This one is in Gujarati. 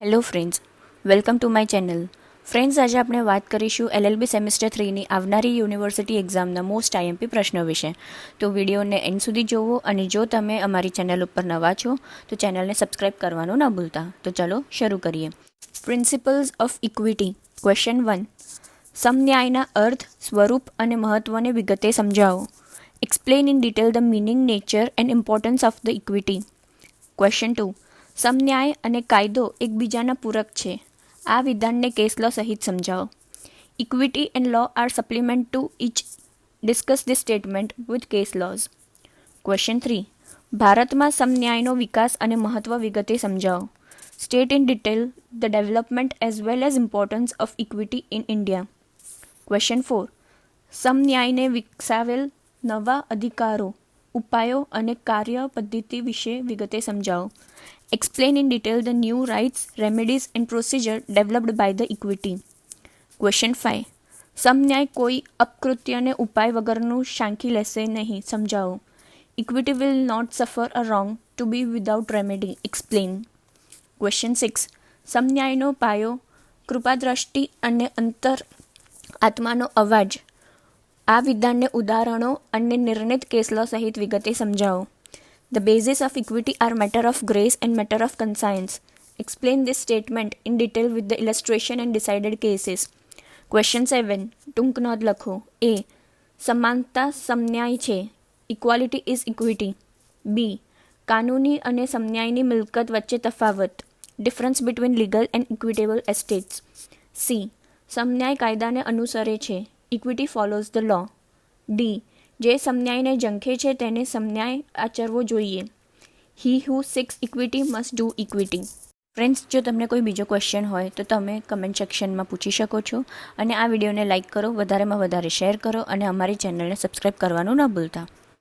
Hello friends, welcome to my channel. Friends, આજે આપણે વાત કરીશું LLB સેમેસ્ટર 3ની આવનારી યુનિવર્સિટી એક્ઝામના મોસ્ટ IMP પ્રશ્નો વિશે. તો વિડીયોને એન્ડ સુધી જોવો અને જો તમે અમારી ચેનલ ઉપર નવા છો તો ચેનલને સબસ્ક્રાઇબ કરવાનું ન ભૂલતા. તો ચાલો શરૂ કરીએ. Principles of equity. ક્વેશ્ચન 1. સમન્યાયના અર્થ, સ્વરૂપ અને મહત્વને વિગતે સમજાવો. Explain in detail the meaning, nature and importance of the equity. Question 2. સમન્યાય અને કાયદો એકબીજાના પૂરક છે. આ વિધાનને કેસ લો સહિત સમજાવો. Equity and law are supplement to each. Discuss this statement with case laws. Question 3. ભારતમાં સમન્યાયનો વિકાસ અને મહત્વ વિગતે સમજાવો. State in detail the development as well as importance of equity in India. Question 4. સમન્યાયને વિકસાવેલ નવા અધિકારો, ઉપાયો અને કાર્ય પદ્ધતિ વિશે વિગતે સમજાવો. Explain in detail the new rights, remedies and procedure developed by the equity. Question 5. સમન્યાય કોઈ અપકૃત્યને ઉપાય વગરનું સાંખી લેશે નહીં. સમજાવો. Equity will not suffer a wrong to be without remedy. Explain. Question 6. સમન્યાયનો પાયો, કૃપાદ્રષ્ટિ અને અંતર આત્માનો અવાજ. આ વિધાનને ઉદાહરણો અને નિર્ણિત કેસલો સહિત વિગતે સમજાવો. The basis of equity are matter of grace and matter of conscience. Explain this statement in detail with the illustration and decided cases. Question 7. ટૂંક નોંધ લખો. A. સમાનતા સમન્યાય છે. Equality is equity. B. કાનૂની અને સમન્યાયની મિલકત વચ્ચે તફાવત. Difference between legal and equitable estates. C. સમન્યાય કાયદાને અનુસરે છે. Equity follows the law. D. જે સમન્યાયને ઝંખે છે તેને સમન્યાય આચરવો જોઈએ. He who seeks equity must do equity. Friends, જો તમને કોઈ બીજો ક્વેશ્ચન હોય તો તમે કમેન્ટ સેક્શનમાં પૂછી શકો છો અને આ વિડીયોને લાઇક કરો, વધારેમાં વધારે શેર કરો અને અમારી ચેનલને સબસ્ક્રાઈબ કરવાનું ન ભૂલતા.